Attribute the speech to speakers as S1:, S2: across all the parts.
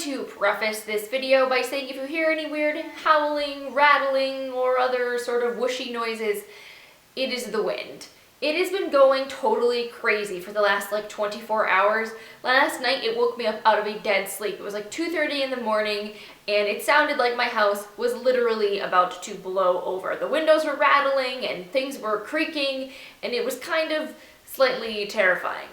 S1: to preface this video by saying if you hear any weird howling, rattling, or other sort of whooshy noises, it is the wind. It has been going totally crazy for the last like 24 hours. Last night it woke me up out of a dead sleep. It was like 2:30 in the morning and it sounded like my house was literally about to blow over. The windows were rattling and things were creaking and it was kind of slightly terrifying.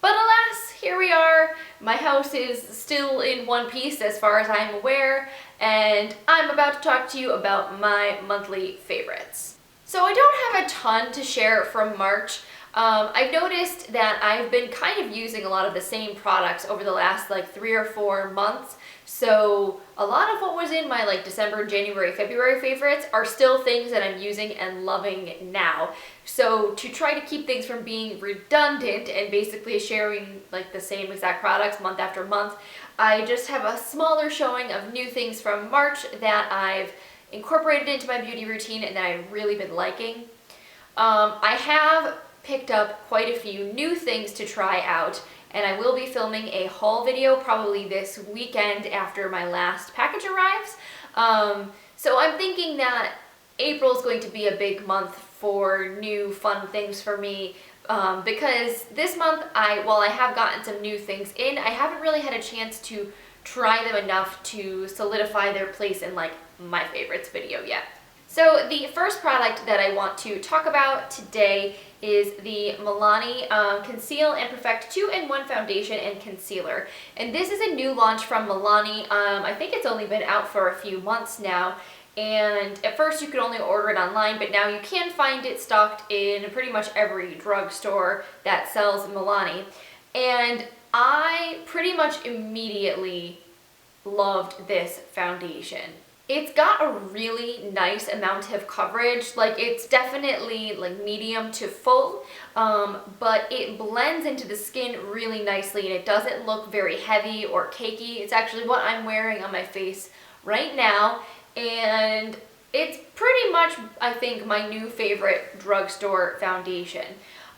S1: But alas, here we are. My house is still in one piece as far as I'm aware, and I'm about to talk to you about my monthly favorites. So I don't have a ton to share from March. I've noticed that I've been kind of using a lot of the same products over the last like 3 or 4 months. So a lot of what was in my like December, January, February favorites are still things that I'm using and loving now. So to try to keep things from being redundant and basically sharing like the same exact products month after month, I just have a smaller showing of new things from March that I've incorporated into my beauty routine and that I've really been liking. I have picked up quite a few new things to try out, and I will be filming a haul video probably this weekend after my last package arrives. So I'm thinking that April is going to be a big month for new fun things for me, because this month, while I have gotten some new things in, I haven't really had a chance to try them enough to solidify their place in like my favorites video yet. So the first product that I want to talk about today is the Milani Conceal and Perfect 2-in-1 Foundation and Concealer. And this is a new launch from Milani. I think it's only been out for a few months now. And at first you could only order it online, but now you can find it stocked in pretty much every drugstore that sells Milani. And I pretty much immediately loved this foundation. It's got a really nice amount of coverage, like it's definitely like medium to full, but it blends into the skin really nicely and it doesn't look very heavy or cakey. It's actually what I'm wearing on my face right now, and it's pretty much, I think, my new favorite drugstore foundation.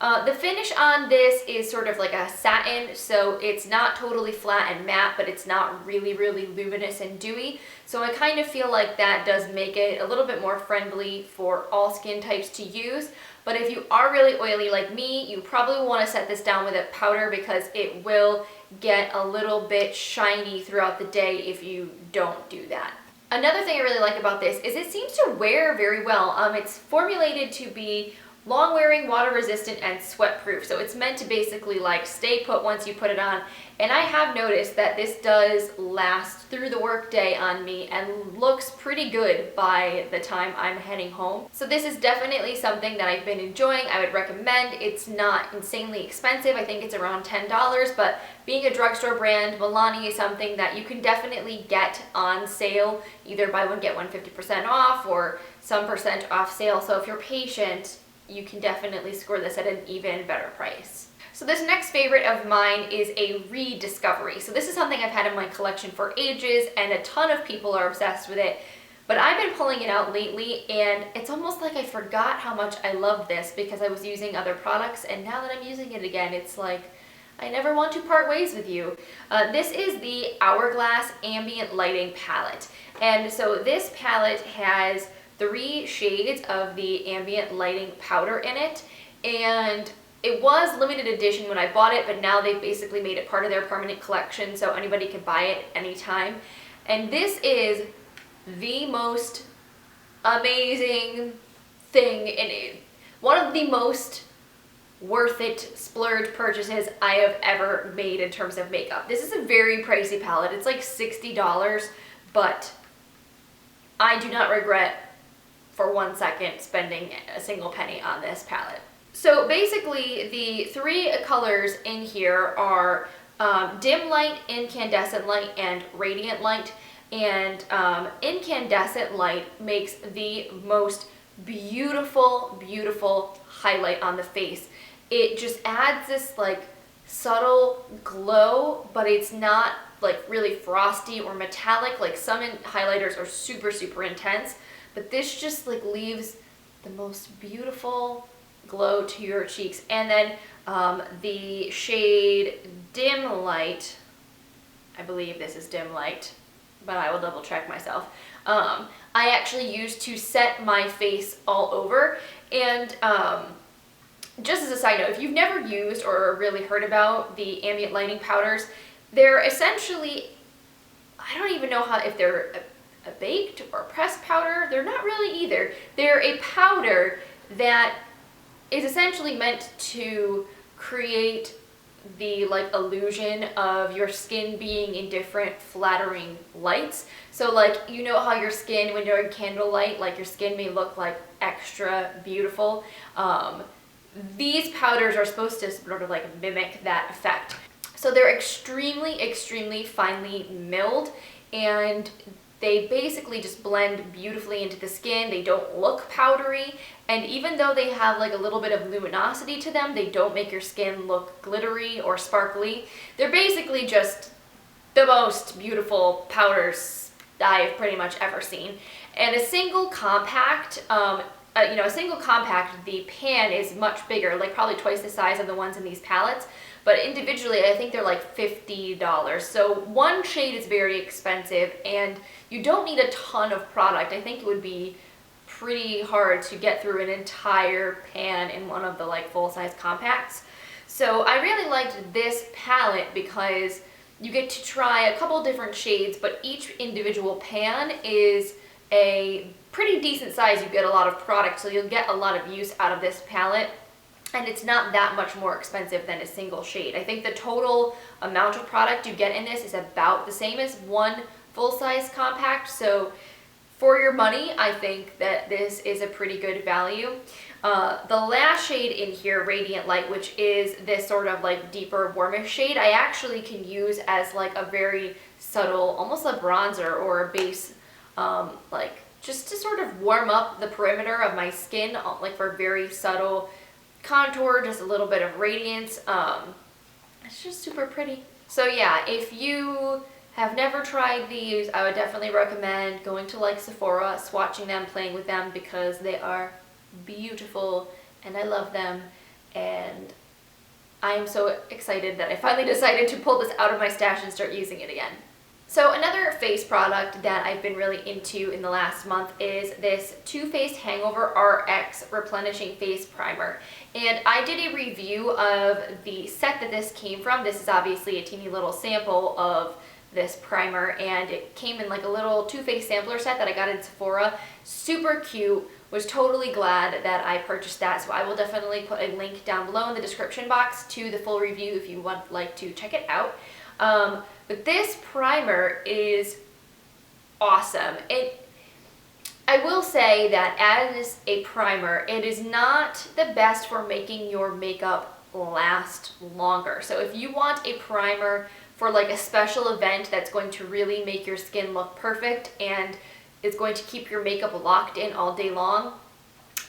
S1: The finish on this is sort of like a satin, so it's not totally flat and matte, but it's not really, really luminous and dewy. So I kind of feel like that does make it a little bit more friendly for all skin types to use. But if you are really oily like me, you probably want to set this down with a powder because it will get a little bit shiny throughout the day if you don't do that. Another thing I really like about this is it seems to wear very well. It's formulated to be long wearing, water resistant, and sweat proof. So it's meant to basically like stay put once you put it on. And I have noticed that this does last through the workday on me and looks pretty good by the time I'm heading home. So this is definitely something that I've been enjoying. I would recommend. It's not insanely expensive. I think it's around $10, but being a drugstore brand, Milani is something that you can definitely get on sale, either buy one get one 50% off or some percent off sale. So if you're patient, you can definitely score this at an even better price. So this next favorite of mine is a rediscovery. So this is something I've had in my collection for ages and a ton of people are obsessed with it, but I've been pulling it out lately and it's almost like I forgot how much I loved this because I was using other products, and now that I'm using it again, it's like I never want to part ways with you. This is the Hourglass Ambient Lighting Palette. And so this palette has 3 shades of the ambient lighting powder in it, and it was limited edition when I bought it, but now they've basically made it part of their permanent collection so anybody can buy it anytime. And this is the most amazing thing in it. One of the most worth it splurge purchases I have ever made in terms of makeup. This is a very pricey palette. It's like $60, but I do not regret for 1 second spending a single penny on this palette. So basically the 3 colors in here are dim light, incandescent light, and radiant light. And incandescent light makes the most beautiful, beautiful highlight on the face. It just adds this like subtle glow, but it's not like really frosty or metallic. Like some highlighters are super, super intense. But this just like leaves the most beautiful glow to your cheeks. And then the shade Dim Light, I believe this is dim light, but I will double check myself. I actually use to set my face all over. And just as a side note, if you've never used or really heard about the ambient lighting powders, they're essentially, I don't even know if they're a baked or pressed powder. They're not really either. They're a powder that is essentially meant to create the like illusion of your skin being in different flattering lights. So like, you know how your skin, when you're in candlelight, like your skin may look like extra beautiful. These powders are supposed to sort of like mimic that effect. So they're extremely, extremely finely milled, and they basically just blend beautifully into the skin. They don't look powdery, and even though they have like a little bit of luminosity to them, they don't make your skin look glittery or sparkly. They're basically just the most beautiful powders I've pretty much ever seen. And a single compact, the pan is much bigger, like probably twice the size of the ones in these palettes. But individually, I think they're like $50. So one shade is very expensive, and you don't need a ton of product. I think it would be pretty hard to get through an entire pan in one of the like full-size compacts. So I really liked this palette because you get to try a couple different shades, but each individual pan is a pretty decent size. You get a lot of product, so you'll get a lot of use out of this palette. And it's not that much more expensive than a single shade. I think the total amount of product you get in this is about the same as one full-size compact. So for your money, I think that this is a pretty good value. The last shade in here, Radiant Light, which is this sort of like deeper, warmish shade, I actually can use as like a very subtle, almost a bronzer or a base, like just to sort of warm up the perimeter of my skin, like for very subtle contour, just a little bit of radiance. It's just super pretty. So yeah, if you have never tried these, I would definitely recommend going to like Sephora, swatching them, playing with them, because they are beautiful and I love them, and I am so excited that I finally decided to pull this out of my stash and start using it again. So another face product that I've been really into in the last month is this Too Faced Hangover RX Replenishing Face Primer. And I did a review of the set that this came from. This is obviously a teeny little sample of this primer, and it came in like a little Too Faced sampler set that I got in Sephora. Super cute. Was totally glad that I purchased that, so I will definitely put a link down below in the description box to the full review if you would like to check it out. But this primer is awesome. I will say that as a primer, it is not the best for making your makeup last longer. So if you want a primer for like a special event that's going to really make your skin look perfect and is going to keep your makeup locked in all day long,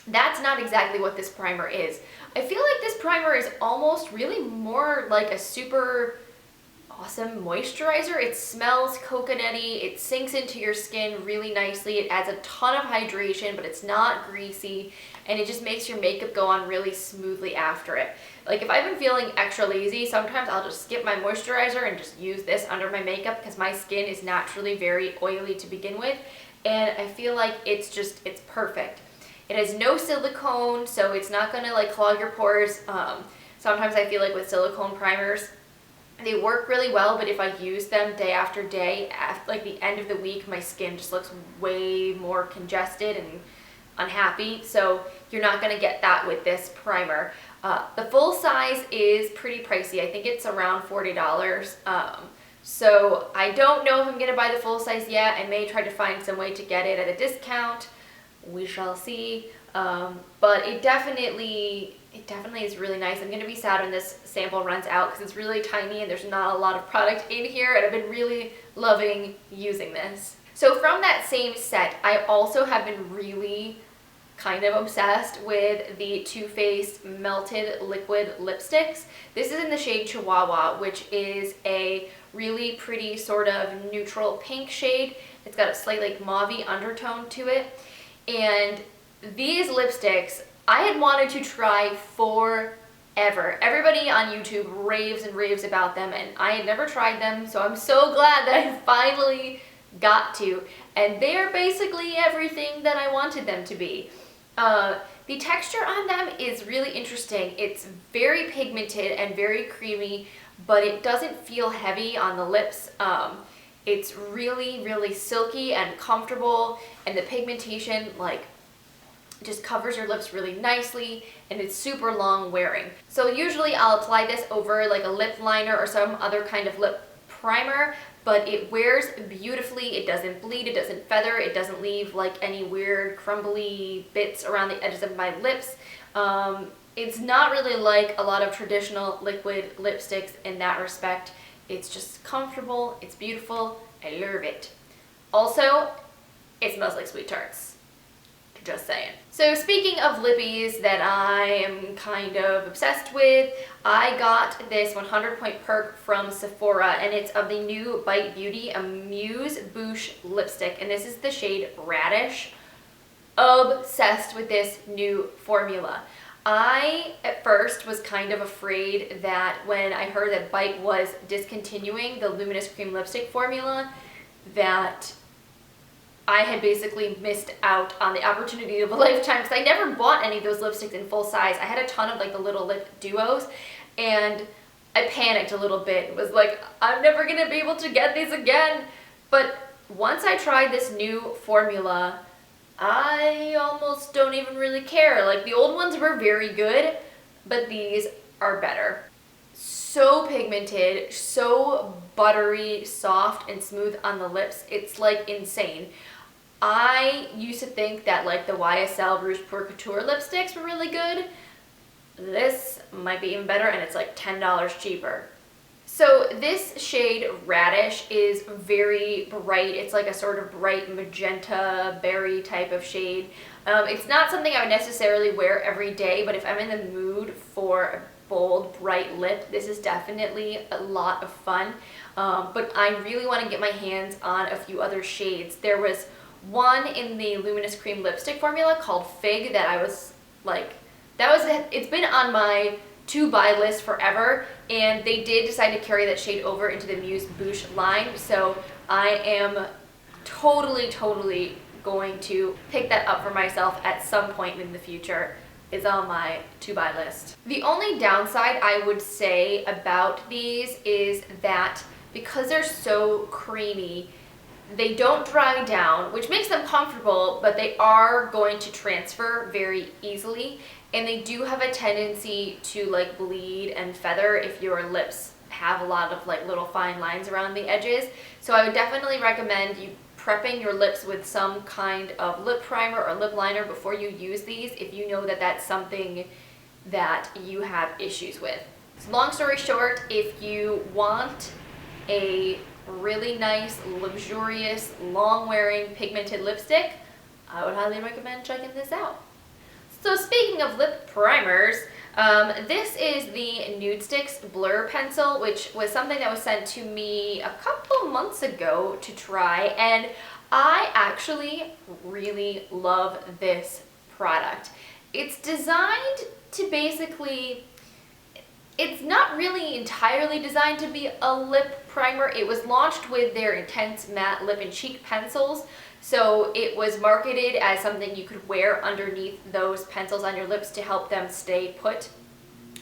S1: that's not exactly what this primer is. I feel like this primer is almost really more like a super awesome moisturizer. It smells coconutty, it sinks into your skin really nicely, it adds a ton of hydration, but it's not greasy, and it just makes your makeup go on really smoothly after it. Like if I've been feeling extra lazy, sometimes I'll just skip my moisturizer and just use this under my makeup because my skin is naturally very oily to begin with, and I feel like it's perfect. It has no silicone, so it's not gonna like clog your pores. Sometimes I feel like with silicone primers, they work really well, but if I use them day after day, at like the end of the week, my skin just looks way more congested and unhappy. So you're not gonna get that with this primer. The full size is pretty pricey. I think it's around $40. So I don't know if I'm gonna buy the full size yet. I may try to find some way to get it at a discount. We shall see. But it definitely is really nice. I'm going to be sad when this sample runs out because it's really tiny and there's not a lot of product in here, and I've been really loving using this. So from that same set, I also have been really kind of obsessed with the Too Faced Melted Liquid Lipsticks. This is in the shade Chihuahua, which is a really pretty sort of neutral pink shade. It's got a slight like mauve-y undertone to it. And these lipsticks I had wanted to try forever. ever. Everybody on YouTube raves and raves about them, and I had never tried them, so I'm so glad that I finally got to. And they are basically everything that I wanted them to be. The texture on them is really interesting. It's very pigmented and very creamy, but it doesn't feel heavy on the lips. It's really, really silky and comfortable, and the pigmentation like just covers your lips really nicely, and it's super long wearing. So usually I'll apply this over like a lip liner or some other kind of lip primer, but it wears beautifully. It doesn't bleed, it doesn't feather, it doesn't leave like any weird crumbly bits around the edges of my lips. It's not really like a lot of traditional liquid lipsticks in that respect. It's just comfortable, it's beautiful, I love it. Also, it smells like sweet tarts. Just saying. So speaking of lippies that I am kind of obsessed with, I got this 100 Point Perk from Sephora, and it's of the new Bite Beauty Amuse Bouche lipstick, and this is the shade Radish. Obsessed with this new formula. I, at first, was kind of afraid that when I heard that Bite was discontinuing the Luminous Cream Lipstick formula, that I had basically missed out on the opportunity of a lifetime, because I never bought any of those lipsticks in full size. I had a ton of like the little lip duos, and I panicked a little bit. It was like, I'm never gonna be able to get these again. But once I tried this new formula, I almost don't even really care. Like, the old ones were very good, but these are better. So pigmented, so buttery, soft, and smooth on the lips. It's like insane. I used to think that like the YSL Rouge Pour Couture lipsticks were really good. This might be even better, and it's like $10 cheaper. So this shade Radish is very bright. It's like a sort of bright magenta berry type of shade. It's not something I would necessarily wear every day, but if I'm in the mood for a bold, bright lip, this is definitely a lot of fun. But I really want to get my hands on a few other shades. There was one in the Luminous Cream Lipstick formula called Fig that I was like, it's been on my to-buy list forever, and they did decide to carry that shade over into the Muse Bouche line, so I am totally going to pick that up for myself at some point in the future. Is on my to-buy list. The only downside I would say about these is that because they're so creamy, they don't dry down, which makes them comfortable, but they are going to transfer very easily, and they do have a tendency to like bleed and feather if your lips have a lot of like little fine lines around the edges. So I would definitely recommend you prepping your lips with some kind of lip primer or lip liner before you use these if you know that that's something that you have issues with. So long story short, if you want a really nice, luxurious, long-wearing pigmented lipstick, I would highly recommend checking this out. So speaking of lip primers, this is the Nudestix Blur Pencil, which was something that was sent to me a couple months ago to try, and I actually really love this product. It's designed to basically, it's not really entirely designed to be a lip primer. It was launched with their Intense Matte Lip and Cheek pencils, so it was marketed as something you could wear underneath those pencils on your lips to help them stay put.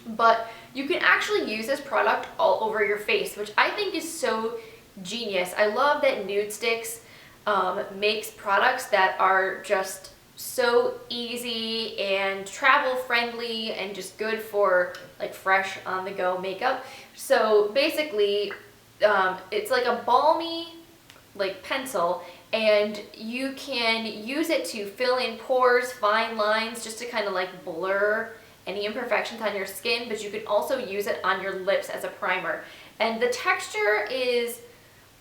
S1: But you can actually use this product all over your face, which I think is so genius. I love that Nudestix makes products that are just so easy and travel friendly and just good for like fresh on the go makeup. So basically it's like a balmy like pencil, and you can use it to fill in pores, fine lines, just to kind of like blur any imperfections on your skin, but you can also use it on your lips as a primer. And the texture is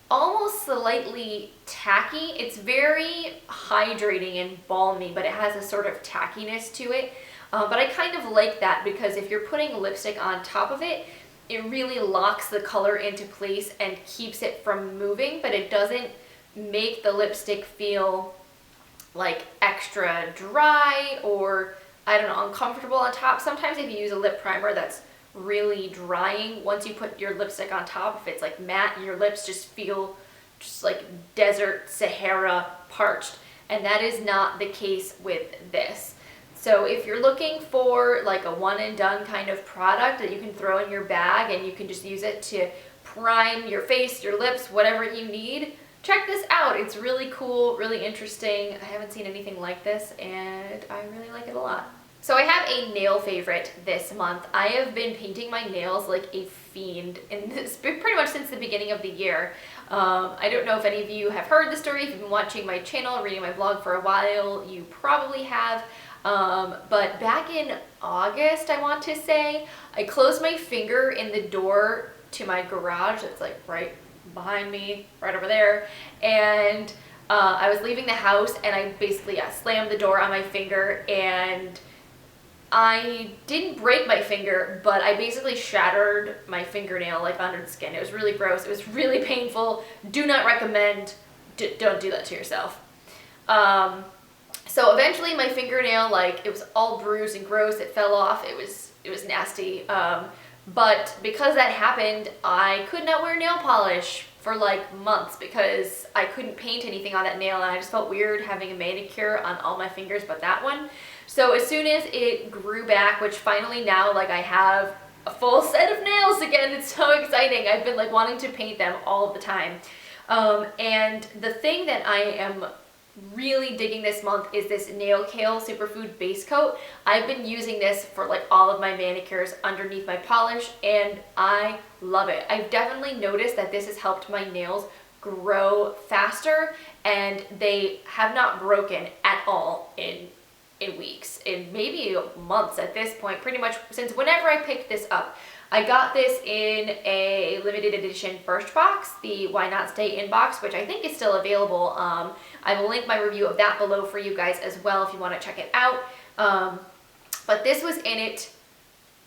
S1: almost slightly tacky. It's very hydrating and balmy, but it has a sort of tackiness to it. But I kind of like that because if you're putting lipstick on top of it, it really locks the color into place and keeps it from moving, but it doesn't make the lipstick feel like extra dry or, I don't know, uncomfortable on top. Sometimes if you use a lip primer that's really drying once you put your lipstick on top. If it's like matte, your lips just feel just like desert Sahara parched, and that is not the case with this. So if you're looking for like a one and done kind of product that you can throw in your bag and you can just use it to prime your face, your lips, whatever you need, check this out. It's really cool, really interesting. I haven't seen anything like this and I really like it a lot. So I have a nail favorite this month. I have been painting my nails like a fiend, and this pretty much since the beginning of the year. I don't know if any of you have heard the story. If you've been watching my channel, reading my blog for a while, you probably have. But back in August, I want to say, I closed my finger in the door to my garage. It's like right behind me, right over there. And I was leaving the house and I basically slammed the door on my finger, and I didn't break my finger, but I basically shattered my fingernail like under the skin. It was really gross. It was really painful. Do not recommend. Don't do that to yourself. So eventually my fingernail, like, it was all bruised and gross. It fell off. It was nasty. But because that happened, I could not wear nail polish for like months because I couldn't paint anything on that nail, and I just felt weird having a manicure on all my fingers but that one. So as soon as it grew back, which finally now, like, I have a full set of nails again, it's so exciting. I've been like wanting to paint them all of the time. And the thing that I am really digging this month is this NailKale Superfood base coat. I've been using this for like all of my manicures underneath my polish, and I love it. I've definitely noticed that this has helped my nails grow faster, and they have not broken at all in weeks, in maybe months at this point, pretty much since whenever I picked this up. I got this in a limited edition Birchbox, the Why Not Stay In box, which I think is still available. I will link my review of that below for you guys as well if you want to check it out. But this was in it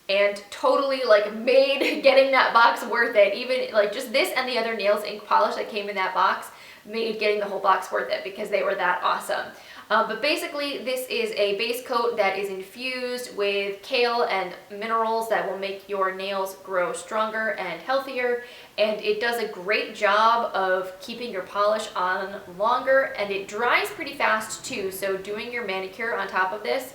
S1: and totally like made getting that box worth it. Even like just this and the other nails ink polish that came in that box made getting the whole box worth it because they were that awesome. But basically, this is a base coat that is infused with kale and minerals that will make your nails grow stronger and healthier. And it does a great job of keeping your polish on longer, and it dries pretty fast too. So doing your manicure on top of this,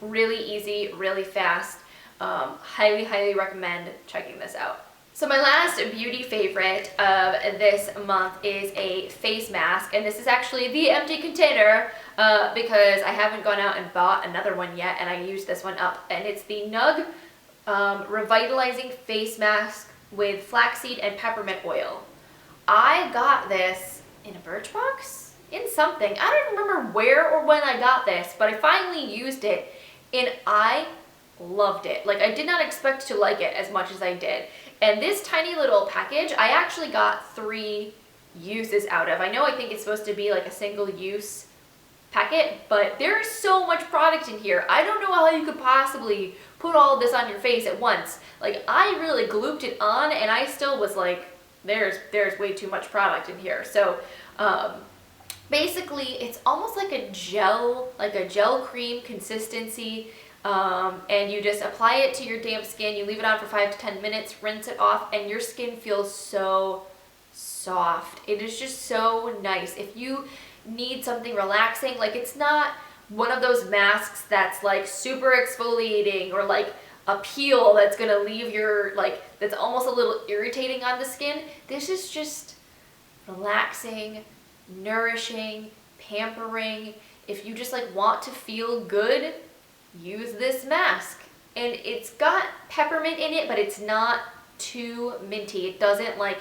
S1: really easy, really fast. Highly, highly recommend checking this out. So my last beauty favorite of this month is a face mask, and this is actually the empty container because I haven't gone out and bought another one yet, and I used this one up. And it's the Nugg Revitalizing Face Mask with flaxseed and peppermint oil. I got this in a Birchbox? In something. I don't remember where or when I got this, but I finally used it, and I loved it. Like, I did not expect to like it as much as I did. And this tiny little package, I actually got 3 uses out of. I think it's supposed to be like a single use packet, but there is so much product in here. I don't know how you could possibly put all of this on your face at once. Like, I really glooped it on, and I still was like, there's way too much product in here. So basically it's almost like a gel cream consistency. And you just apply it to your damp skin, you leave it on for 5 to 10 minutes, rinse it off, and your skin feels so soft. It is just so nice. If you need something relaxing, like, it's not one of those masks that's like super exfoliating or like a peel that's gonna leave your, like, that's almost a little irritating on the skin. This is just relaxing, nourishing, pampering. If you just like want to feel good, use this mask. And it's got peppermint in it, but it's not too minty. It doesn't like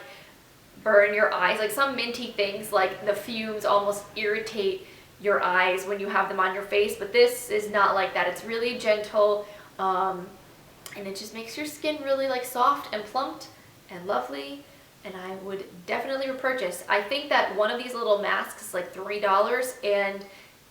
S1: burn your eyes. Like, some minty things, like the fumes almost irritate your eyes when you have them on your face, but this is not like that. It's really gentle, and it just makes your skin really like soft and plumped and lovely, and I would definitely repurchase. I think that one of these little masks is like $3, and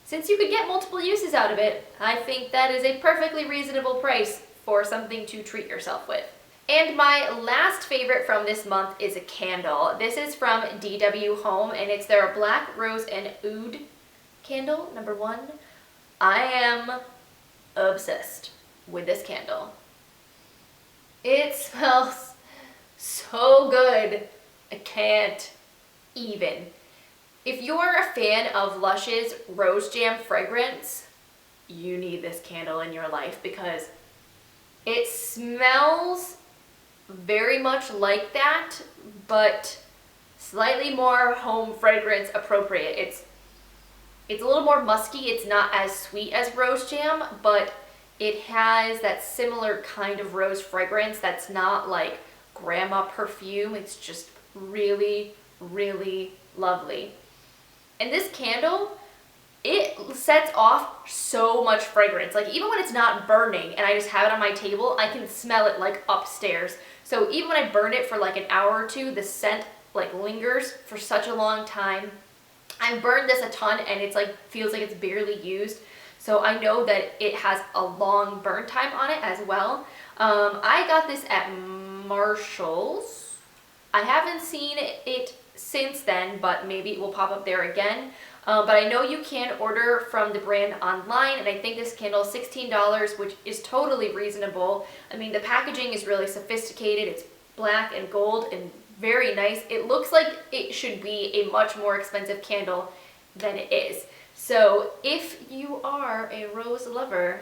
S1: since you could get multiple uses out of it, I think that is a perfectly reasonable price for something to treat yourself with. And my last favorite from this month is a candle. This is from DW Home, and it's their Black Rose and Oud candle, number 1. I am obsessed with this candle. It smells so good. I can't even. If you're a fan of Lush's Rose Jam fragrance, you need this candle in your life because it smells very much like that, but slightly more home fragrance appropriate. It's a little more musky. It's not as sweet as Rose Jam, but it has that similar kind of rose fragrance that's not like grandma perfume. It's just really, really lovely. And this candle, it sets off so much fragrance. Like even when it's not burning and I just have it on my table, I can smell it like upstairs. So even when I burn it for like an hour or two, the scent like lingers for such a long time. I've burned this a ton and it's like feels like it's barely used. So I know that it has a long burn time on it as well. I got this at Marshall's. I haven't seen it since then, but maybe it will pop up there again. But I know you can order from the brand online, and I think this candle is $16, which is totally reasonable. I mean, the packaging is really sophisticated. It's black and gold and very nice. It looks like it should be a much more expensive candle than it is. So if you are a rose lover,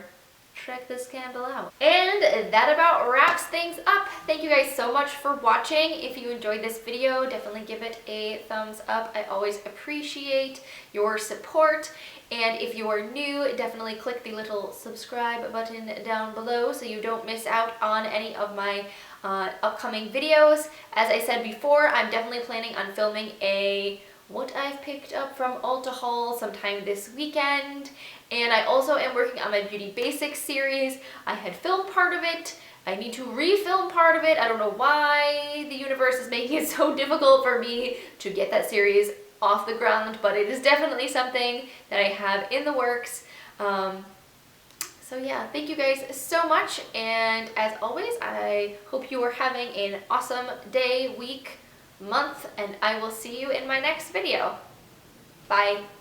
S1: check this candle out. And that about wraps things up. Thank you guys so much for watching. If you enjoyed this video, definitely give it a thumbs up. I always appreciate your support. And if you are new, definitely click the little subscribe button down below so you don't miss out on any of my upcoming videos. As I said before, I'm definitely planning on filming a what I've picked up from Ulta haul sometime this weekend. And I also am working on my Beauty Basics series. I had filmed part of it. I need to refilm part of it. I don't know why the universe is making it so difficult for me to get that series off the ground, but it is definitely something that I have in the works. So yeah, thank you guys so much. And as always, I hope you are having an awesome day, week, month, and I will see you in my next video. Bye.